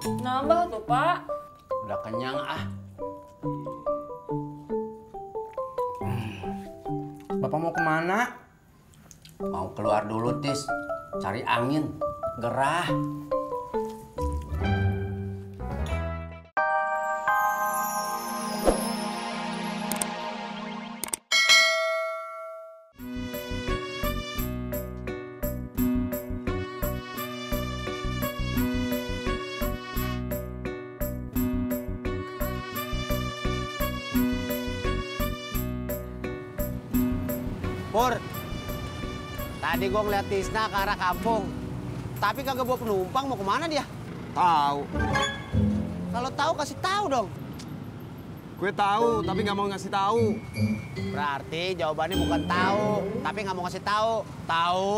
Nambah tuh, Pak. Udah kenyang ah. Bapak mau kemana? Mau keluar dulu, Tis. Cari angin. Gerah. Pur, tadi gue ngeliat Tisna ke arah kampung. Tapi kagak bawa penumpang, mau kemana dia? Tahu. Kalau tahu kasih tahu dong. Gue tahu, tapi nggak mau ngasih tahu. Berarti jawabannya bukan tahu, tapi nggak mau ngasih tahu. Tahu.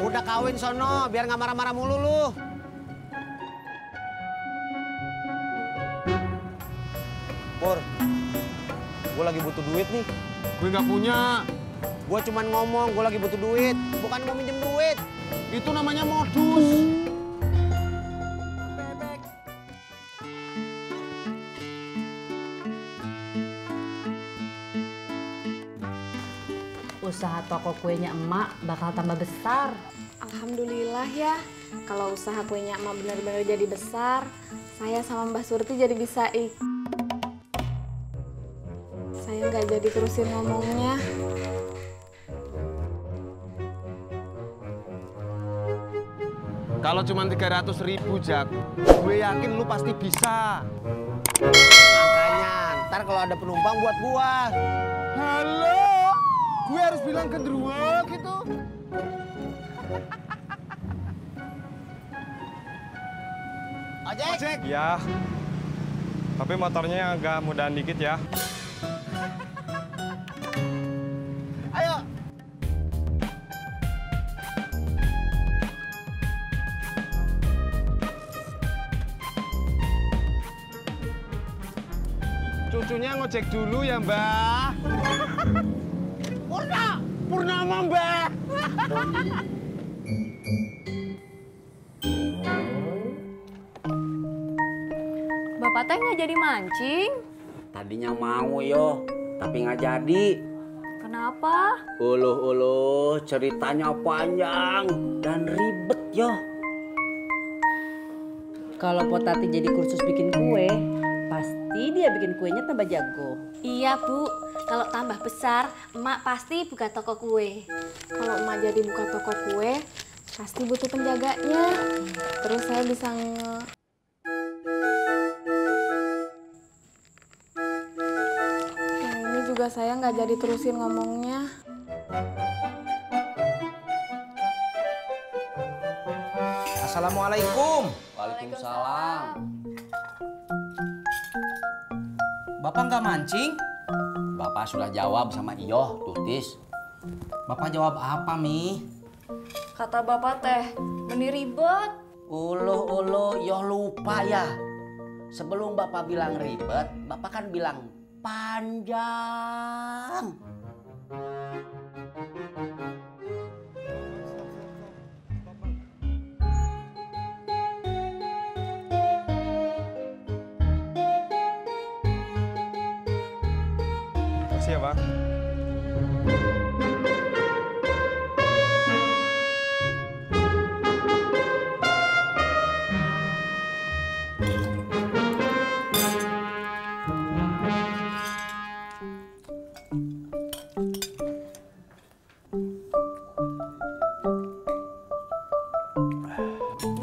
Udah kawin sono, biar nggak marah-marah mulu lu. Pur, gue lagi butuh duit nih. Gue nggak punya. Gue cuman ngomong, gue lagi butuh duit. Bukan mau minjem duit. Itu namanya modus. Usaha toko kuenya emak bakal tambah besar. Alhamdulillah ya. Kalau usaha kuenya emak benar-benar jadi besar, saya sama Mbak Surti jadi bisa Saya nggak jadi terusin ngomongnya. Kalau cuma 300.000, Jak, gue yakin lu pasti bisa. Makanya, ntar kalau ada penumpang buat gua. Halo, gue harus bilang gendruwo gitu. Ojek. Ya, tapi motornya agak mudahan dikit ya. Ayo. Cucunya ngojek dulu ya, Mbak. Purnama, Mbak. Bapak teh nggak jadi mancing? Tadinya mau yo, tapi nggak jadi. Kenapa? Uluh, ceritanya panjang dan ribet yo. Kalau Potati jadi kursus bikin kue, pasti dia bikin kuenya tambah jago. Iya Bu, kalau tambah besar, emak pasti buka toko kue. Kalau emak jadi buka toko kue, pasti butuh penjaganya. Terus saya bisa Yang ini juga saya nggak jadi terusin ngomongnya. Assalamualaikum. Waalaikumsalam. Bapak nggak mancing? Bapak sudah jawab sama Iyoh, Tutis. Bapak jawab apa, Mi? Kata Bapak teh, meni ribet. Uluh, Iyoh lupa ya. Sebelum Bapak bilang ribet, Bapak kan bilang panjang. Makasih ya, Pak.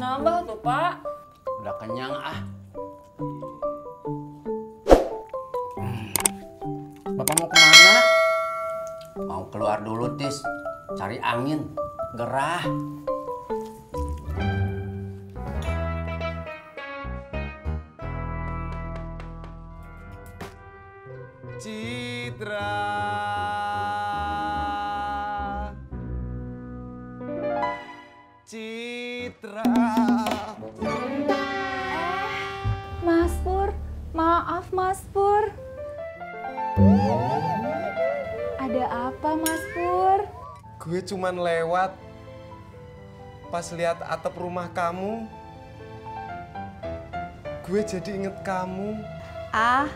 Nambah tuh Pak. Udah kenyang ah. Bapak mau kemana? Mau keluar dulu, Tis. Cari angin. Gerah. Citra. Citra. Mas Pur, maaf Mas Pur. Ada apa Mas Pur? Gue cuman lewat. Pas lihat atap rumah kamu, gue jadi inget kamu. Ah,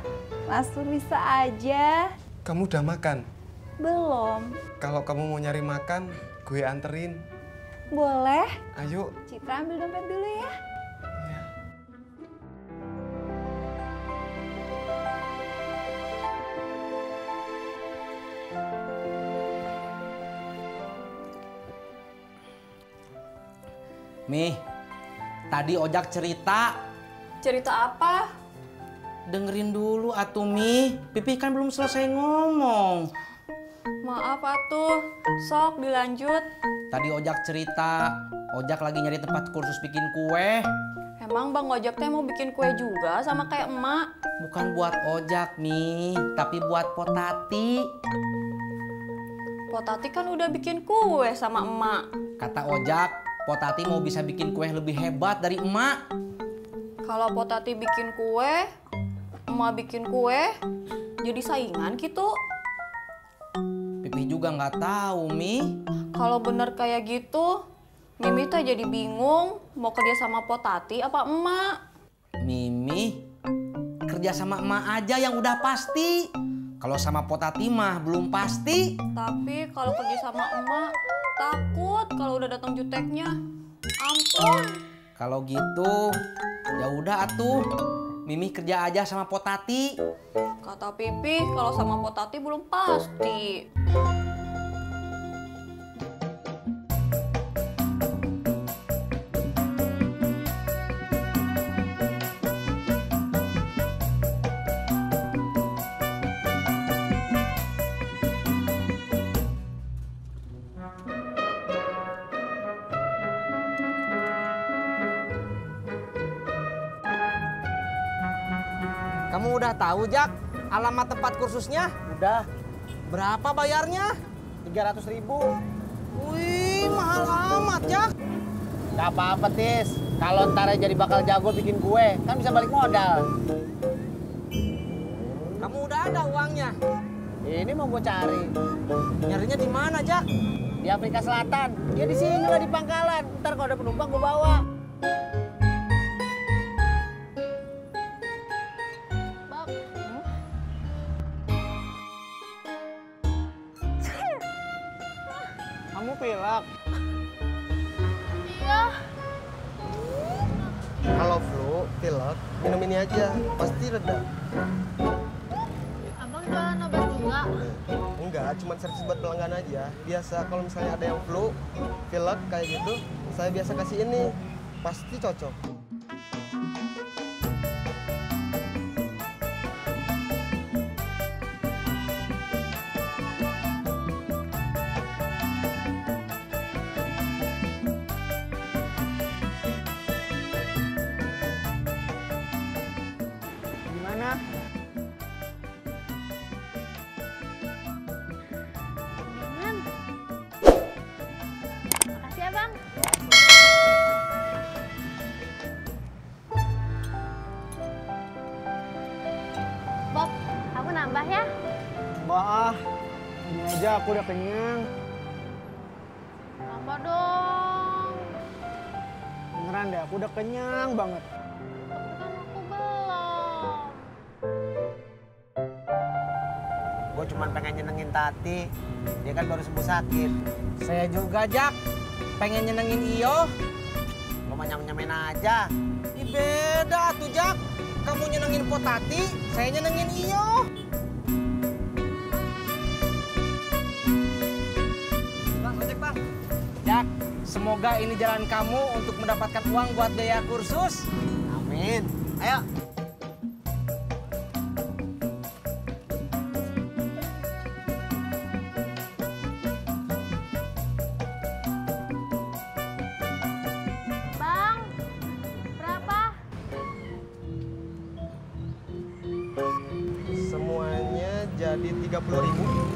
Mas Pur bisa aja. Kamu udah makan? Belum. Kalau kamu mau nyari makan, gue anterin. Boleh? Ayo. Citra ambil dompet dulu ya. Mi, tadi Ojak cerita. Cerita apa? Dengerin dulu atuh Mi, Pipi kan belum selesai ngomong. Maaf atuh, sok dilanjut. Tadi Ojak cerita, Ojak lagi nyari tempat kursus bikin kue. Emang Bang Ojak teh mau bikin kue juga sama kayak emak? Bukan buat Ojak Mi, tapi buat Potati. Potati kan udah bikin kue sama emak. Kata Ojak, Potati mau bisa bikin kue lebih hebat dari emak. Kalau Potati bikin kue, emak bikin kue, jadi saingan gitu. Pipi juga nggak tahu Mi. Kalau bener kayak gitu, Mimi tuh jadi bingung mau kerja sama Potati apa emak. Mimi, kerja sama emak aja yang udah pasti. Kalau sama Potati mah belum pasti. Tapi kalau kerja sama emak, takut kalau udah datang juteknya. Ampun. Kalau gitu, ya udah atuh. Mimi kerja aja sama Potati. Kata Pipi, kalau sama Potati belum pasti. Kamu udah tahu, Jak, alamat tempat kursusnya? Udah, Berapa bayarnya? 300.000. Wih, mahal amat, Jak. Gak apa-apa, Tis. Kalau ntar jadi bakal jago bikin kue, kan bisa balik modal. Kamu udah ada uangnya. Ini mau gue cari. Nyarinya di mana, Jak? Di Afrika Selatan. Ya di sini lah di pangkalan. Ntar kalau ada penumpang gue bawa. Kamu pilek? Iya. Kalau flu, pilek, minum ini aja, pasti reda. Abang jualan obat juga? Enggak, cuma servis buat pelanggan aja. Biasa kalau misalnya ada yang flu, pilek kayak gitu, saya biasa kasih ini. Pasti cocok. Gimana? Mendingan. Makasih ya, Bang. Bob, aku nambah ya. Wah, ini aja aku udah kenyang. Nambah dong. Beneran deh, aku udah kenyang banget. Tapi kan aku belum. Gue cuma pengen nyenengin Tati. Dia kan baru sembuh sakit. Saya juga, Jak. Pengen nyenengin Iyo. Lo mah nyam-nyamin aja. Ih, beda tuh, Jak. Kamu nyenengin Potati, saya nyenengin Iyo. Bang, ojek, Bang. Jak, semoga ini jalan kamu untuk mendapatkan uang buat biaya kursus. Amin. Ayo. Bang, berapa? Semuanya jadi 30.000.